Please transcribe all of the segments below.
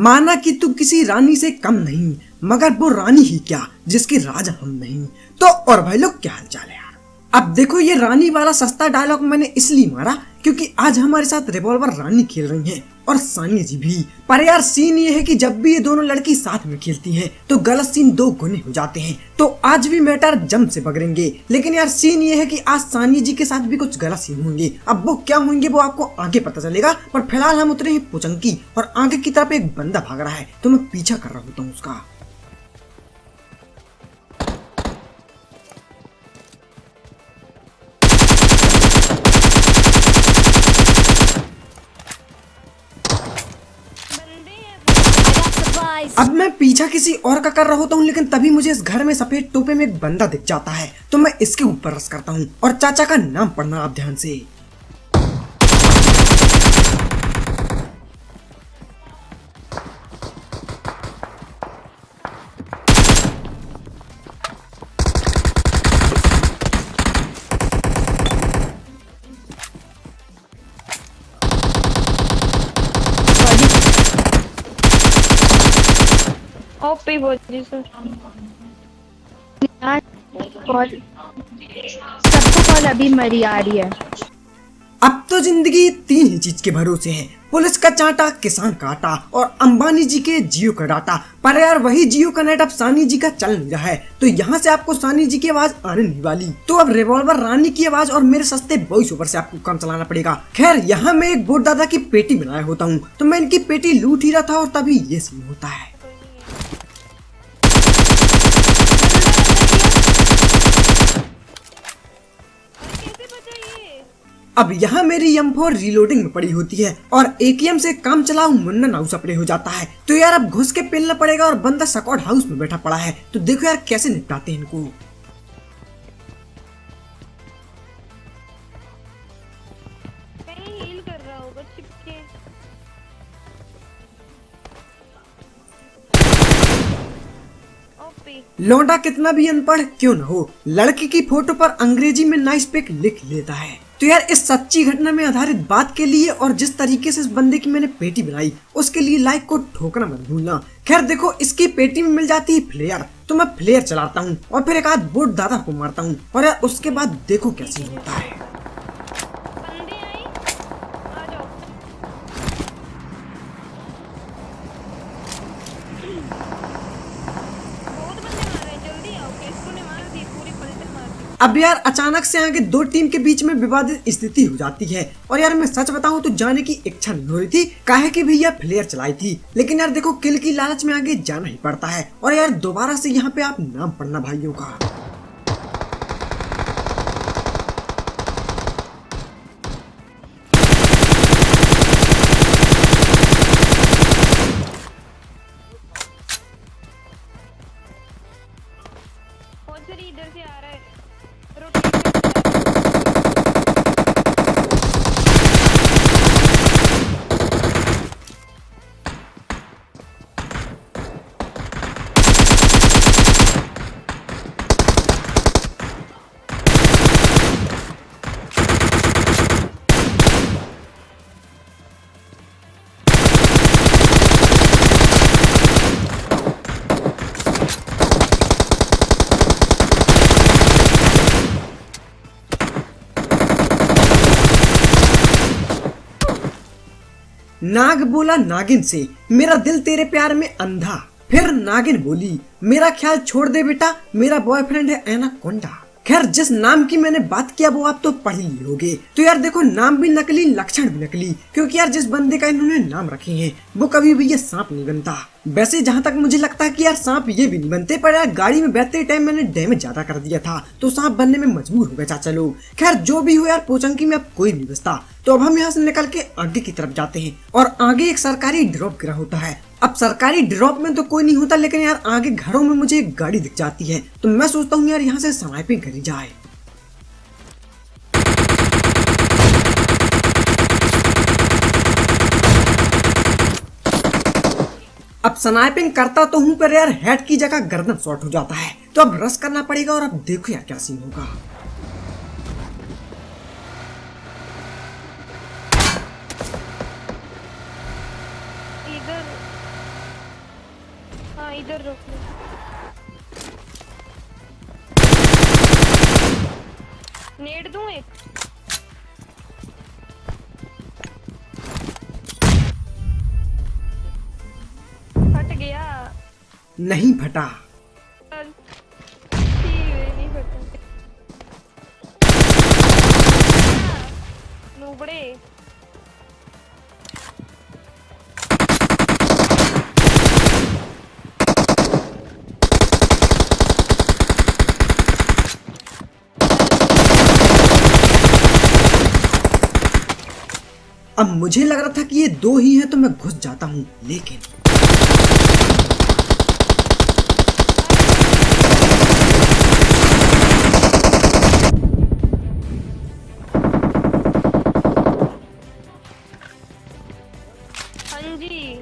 माना कि तू किसी रानी से कम नहीं, मगर वो रानी ही क्या जिसके राजा हम नहीं। तो और भाई लोग क्या हाल चाल है यार। अब देखो ये रानी वाला सस्ता डायलॉग मैंने इसलिए मारा क्योंकि आज हमारे साथ रिवॉल्वर रानी खेल रही हैं और सानिया जी भी। पर यार सीन ये है कि जब भी ये दोनों लड़की साथ में खेलती हैं तो गलत सीन दो गुने हो जाते हैं। तो आज भी मैटर जम से बगड़ेंगे, लेकिन यार सीन ये है कि आज सानिया जी के साथ भी कुछ गलत सीन होंगे। अब वो क्या होंगे वो आपको आगे पता चलेगा, पर फिलहाल हम उतरे हैं पोचंकी और आगे की तरफ एक बंदा भाग रहा है तो मैं पीछा कर रहा होता हूँ उसका। अब मैं पीछा किसी और का कर रहा होता हूँ, लेकिन तभी मुझे इस घर में सफेद टोपे में एक बंदा दिख जाता है तो मैं इसके ऊपर रस करता हूँ। और चाचा का नाम पढ़ना आप ध्यान से। ओपी बोली सर। सबको कॉल अभी मरी आ रही है। अब तो जिंदगी तीन ही चीज के भरोसे है, पुलिस का चांटा, किसान का आटा और अंबानी जी के जियो का डाटा। पर यार वही जियो का नेट अब सानी जी का चल नहीं रहा है, तो यहाँ से आपको सानी जी की आवाज आने नहीं वाली। तो अब रिवॉल्वर रानी की आवाज और मेरे सस्ते वॉइस ओवर से आपको काम चलाना पड़ेगा। खैर यहाँ मैं एक बोट दादा की पेटी बनाया होता हूँ, तो मैं इनकी पेटी लूट ही रहा था और तभी ये सीन होता है। अब यहाँ मेरी M4 रीलोडिंग में पड़ी होती है और AKM से काम चलाऊ मुन्ना नाउ सपरे हो जाता है। तो यार अब घुस के पेलना पड़ेगा और बंदा स्क्वाड हाउस में बैठा पड़ा है, तो देखो यार कैसे निपटाते हैं इनको। कहीं हील कर रहा होगा चिपके। ओपी लौंडा कितना भी अनपढ़ क्यों न हो, लड़की की फोटो पर अंग्रेजी में नाइस पिक लिख लेता है। तो यार इस सच्ची घटना में आधारित बात के लिए और जिस तरीके से इस बंदे की मैंने पेटी बनाई उसके लिए लाइक को ठोकना मत भूलना। खैर देखो इसकी पेटी में मिल जाती है फ्लेयर, तो मैं फ्लेयर चलाता हूँ और फिर एक आध बोट दादा को मारता हूँ और यार उसके बाद देखो कैसे होता है। बंदे आए, आ जाओ। बहुत बंदे मार रहे हैं, जल्दी आओ। किसको ने मार दी, पूरी पलटन मार दी। अब यार अचानक से आगे दो टीम के बीच में विवादित स्थिति हो जाती है और यार मैं सच बताऊं तो जाने की इच्छा नहीं हो रही थी, काहे कि भैया फ्लेयर चलाई थी, लेकिन यार देखो किल की लालच में आगे जाना ही पड़ता है। और यार दोबारा से यहाँ पे आप नाम पढ़ना भाइयों का। फौजरी इधर से आ रहा है, रोटेट कर रहा है। नाग बोला नागिन से, मेरा दिल तेरे प्यार में अंधा। फिर नागिन बोली, मेरा ख्याल छोड़ दे बेटा, मेरा बॉयफ्रेंड है एनाकोंडा। खैर जिस नाम की मैंने बात किया वो आप तो पढ़ ही लोगे। तो यार देखो नाम भी नकली, लक्षण भी नकली, क्योंकि यार जिस बंदे का इन्होंने नाम रखे हैं वो कभी भी ये सांप नहीं बनता। वैसे जहाँ तक मुझे लगता है कि यार सांप ये भी नहीं बनते, पर यार गाड़ी में बैठते टाइम मैंने डैमेज ज्यादा कर दिया था तो सांप बनने में मजबूर हो गए चाचा लोग। खैर जो भी हो यार पोचंकी में अब कोई नहीं बचता, तो अब हम यहाँ से निकल के आगे की तरफ जाते हैं और आगे एक सरकारी ड्रॉप गिरा होता है। अब सरकारी ड्रॉप में तो कोई नहीं होता, लेकिन यार आगे घरों में मुझे एक गाड़ी दिख जाती है, तो मैं सोचता हूँ यार यहाँ से स्नाइपिंग करी जाए। अब स्नाइपिंग करता तो हूँ पर यार हेड की जगह गर्दन शॉट हो जाता है, तो अब रश करना पड़ेगा और अब देखो यार क्या सीन होगा। इधर हाँ इधर रोक लो। नेड दूं एक? फट गया। नहीं फटा। चल, ठीक है, नहीं फटा। नूबड़े। अब मुझे लग रहा था कि ये दो ही हैं तो मैं घुस जाता हूँ, लेकिन हाँ जी।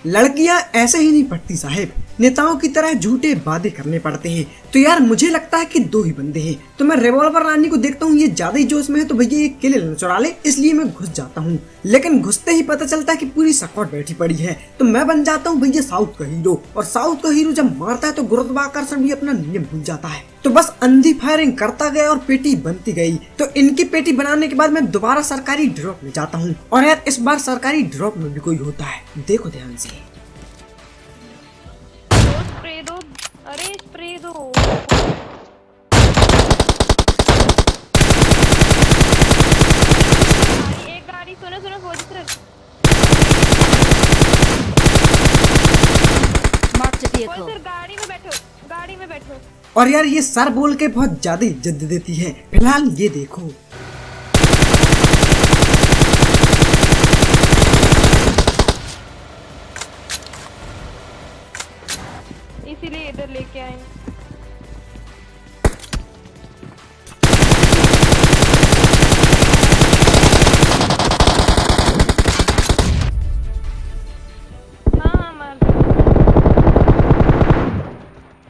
लड़कियां ऐसे ही नहीं पढ़ती साहेब, नेताओं की तरह झूठे वादे करने पड़ते हैं। तो यार मुझे लगता है कि दो ही बंदे हैं, तो मैं रिवॉल्वर रानी को देखता हूँ ये ज्यादा ही जोश में है, तो भैया ये किले न चुरा ले, इसलिए मैं घुस जाता हूँ। लेकिन घुसते ही पता चलता है कि पूरी स्क्वाड बैठी पड़ी है, तो मैं बन जाता हूँ भैया साउथ का हीरो। और साउथ का हीरो जब मारता है तो गुरुत्वाकर्षण भी अपना नियम भूल जाता है। तो बस अंधी फायरिंग करता गया और पेटी बनती गई। तो इनकी पेटी बनाने के बाद मैं दोबारा सरकारी ड्रॉप में जाता हूँ, और यार इस बार सरकारी ड्रॉप में भी कोई होता है, देखो ध्यान से। स्प्रे दो, अरे स्प्रे दो। एक गाड़ी, सुनो सुनो, सर गाड़ी में बैठो, गाड़ी में बैठो। और यार ये सर बोल के बहुत ज्यादा इज्जत दे देती है। फिलहाल ये देखो, इसीलिए इधर लेके आए। हाँ मार दो।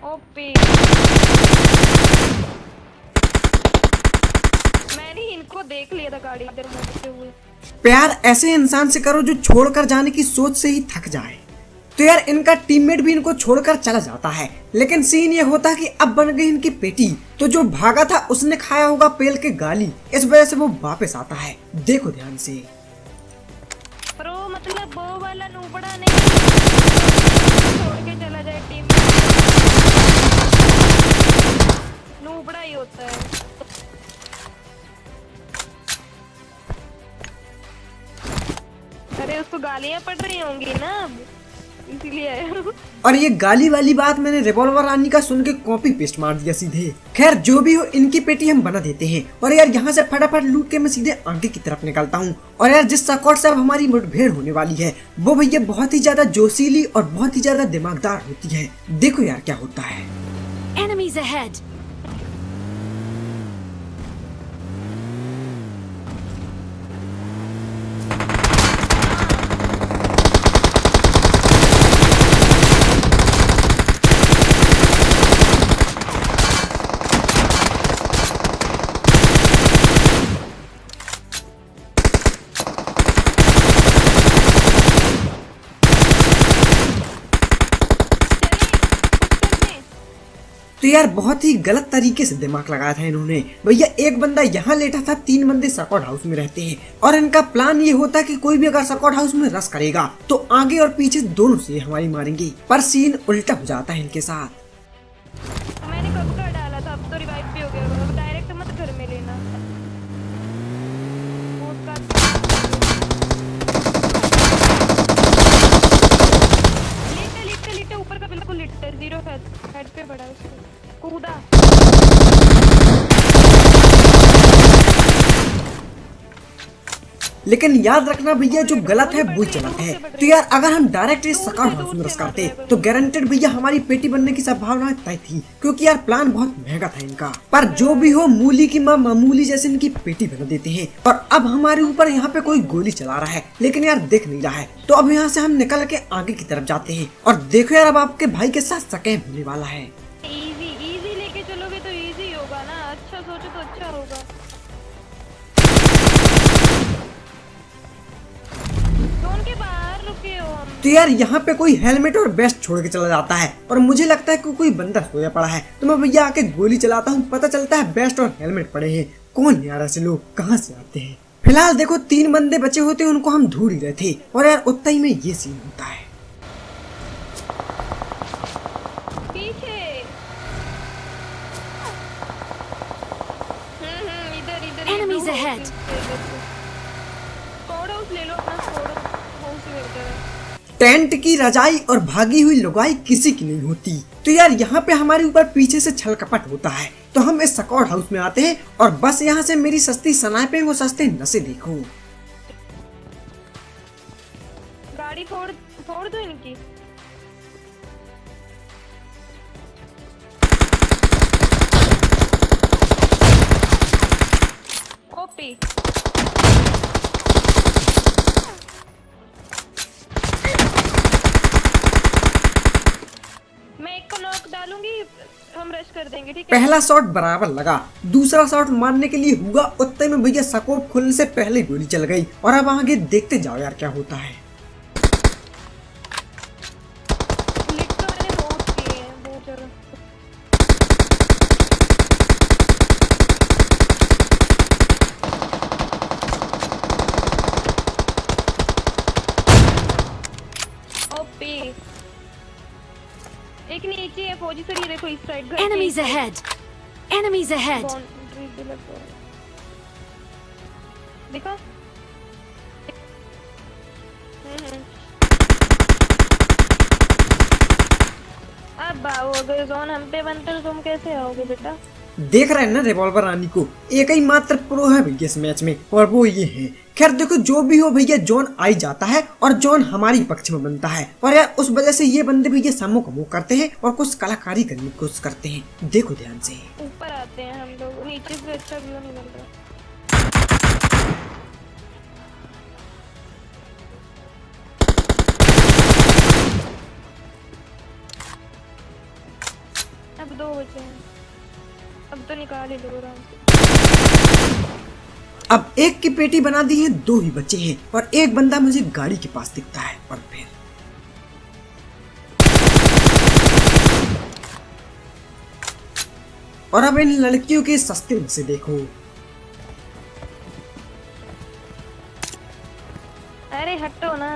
ओपी। मैंने इनको देख लिया था गाड़ी इधर मुड़ते हुए। प्यार ऐसे इंसान से करो जो छोड़कर जाने की सोच से ही थक जाए। तो यार इनका टीममेट भी इनको छोड़कर चला जाता है, लेकिन सीन ये होता है कि अब बन गई इनकी पेटी। तो जो भागा था उसने खाया होगा पेल के गाली, इस वजह से वो वापस आता है, देखो ध्यान से। प्रो मतलब वो वाला नूबड़ा नहीं, छोड़ के चला जाए टीम में, नूबड़ा ही होता है। अरे उसको गालियां पड़ रही होंगी ना अब, इसीलिए आया हूँ। और ये गाली वाली बात मैंने रिवॉल्वर रानी का सुन के कॉपी पेस्ट मार दिया सीधे। खैर जो भी हो, इनकी पेटी हम बना देते हैं। और यार यहाँ से फटाफट लूट के मैं सीधे आगे की तरफ निकलता हूँ। और यार जिस स्क्वाड से अब हमारी मुठभेड़ होने वाली है, वो भैया बहुत ही ज्यादा जोशीली और बहुत ही ज्यादा दिमागदार होती है, देखो यार क्या होता है। Enemies ahead! तो यार बहुत ही गलत तरीके से दिमाग लगाया था इन्होंने। भैया एक बंदा यहाँ लेटा था, 3 बंदे स्क्वाड हाउस में रहते हैं, और इनका प्लान ये होता है कि कोई भी अगर स्क्वाड हाउस में रश करेगा तो आगे और पीछे दोनों से हमारी मारेंगे। पर सीन उल्टा हो जाता है इनके साथ। तो मैंने कब का डाला था, अब तो रिवाइव भी हो गया होगा। अब डायरेक्ट मत घर में लेना। लिट्टे ऊपर का बिल्कुल लिट्टे, 0 हेड पे पड़ा उसको, कूदा। लेकिन याद रखना भैया, जो गलत है वही चलत है। तो यार अगर हम डायरेक्ट इस स्क्वाड हाउस में रश करते तो गारंटेड भैया हमारी पेटी बनने की संभावना तय थी, क्योंकि यार प्लान बहुत महंगा था इनका। पर जो भी हो, मूली की माँ मामूली जैसे इनकी पेटी बना देते हैं। और अब हमारे ऊपर यहाँ पे कोई गोली चला रहा है, लेकिन यार देख नहीं रहा है। तो अब यहाँ से हम निकल के आगे की तरफ जाते हैं। और देखो यार, अब आपके भाई के साथ स्कैम होने वाला है। इजी लेके चलोगे तो इजी होगा ना, अच्छा सोचो तो अच्छा होगा। जोन के बाहर तो यार यहाँ पे कोई हेलमेट और वेस्ट छोड़ के चला जाता है और मुझे लगता है कि कोई बंदा सोया पड़ा है, तो मैं भैया आके गोली चलाता हूँ। पता चलता है वेस्ट और हेलमेट पड़े हैं। कौन यार ऐसे लोग कहाँ से आते हैं। फिलहाल देखो 3 बंदे बचे होते उनको हम ढूंढ ही रहे थे और यार उतना ही में ये सीन होता है। पीछे इधर इधर Enemies ahead. स्क्वाड हाउस ले लो अपना, स्क्वाड हाउस में उधर है। टेंट की रजाई और भागी हुई लुगाई किसी की नहीं होती। तो यार यहाँ पे हमारे ऊपर पीछे से छल कपट होता है, तो हम इस स्क्वाड हाउस में आते हैं और बस यहाँ से मेरी सस्ती स्नाइपिंग और सस्ते नशे देखो। गाड़ी फोड़ फोड़ दो इनकी। ओपी मैं एक को नॉक डालूंगी, हम रश कर देंगे, ठीक है। पहला शॉट बराबर लगा, दूसरा शॉट मारने के लिए हुआ उतने में भैया स्कोप खुलने से पहले गोली चल गई। और अब आगे देखते जाओ यार क्या होता है। लिट तो मैंने बहुत किए हैं, बहुत ज्यादा। ओपी एक नीचे है फौजी सर, ये देखो इस साइड घर के Enemies इस ahead! Enemies ahead! बाउंड्री पे लगा है। देखा अब बाबू अगर जोन हम पे बनते तो तुम कैसे आओगे बेटा। देख रहे हैं ना रिवॉल्वर रानी को, एक ही मात्र प्रो है भैया इस मैच में और वो ये है। खैर देखो जो भी हो भैया जॉन आई जाता है और जॉन हमारी पक्ष में बनता है और यार उस वजह से ये बंदे भैया सम्मुख मुख करते हैं और कुछ कलाकारी करने की कोशिश करते हैं। देखो ध्यान से, ऊपर आते हैं हम लोग, नीचे से अच्छा व्यू नहीं मिल रहा। अब 2 बचे हैं, अब तो निकाल ही लो आराम से। अब एक की पेटी बना दी है, 2 ही बचे हैं और एक बंदा मुझे गाड़ी के पास दिखता है। और फिर और अब इन लड़कियों के सस्ते से देखो। अरे हटो ना,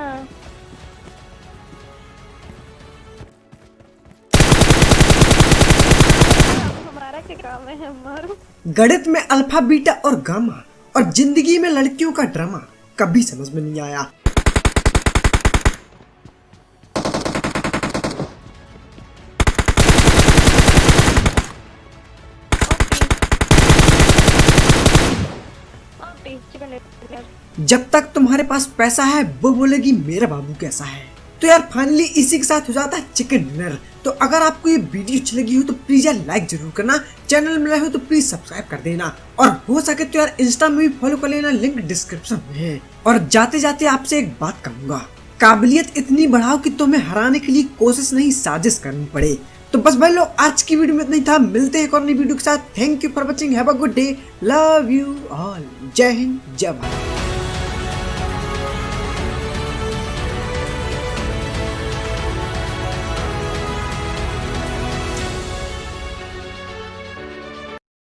हमारा क्या काम है, मारो। गणित में अल्फा बीटा और गामा और जिंदगी में लड़कियों का ड्रामा कभी समझ में नहीं आया। जब तक तुम्हारे पास पैसा है वो बोलेगी मेरा बाबू कैसा है। तो यार फाइनली इसी के साथ हो जाता है चिकन डिनर। तो अगर आपको ये वीडियो अच्छी लगी हो तो प्लीज यार लाइक जरूर करना, चैनल में नए हो तो प्लीज सब्सक्राइब कर देना और हो सके तो यार इंस्टा में भी फॉलो कर लेना, लिंक डिस्क्रिप्शन में है। और जाते जाते आपसे एक बात कहूंगा, काबिलियत इतनी बढ़ाओ कि तुम्हें हराने के लिए कोशिश नहीं साजिश करनी पड़े। तो बस भाई लोग आज की वीडियो में इतना ही था, मिलते हैं एक और नई वीडियो के साथ। Thank you for watching, have a good day, love you all, जय हिंद जय भारत।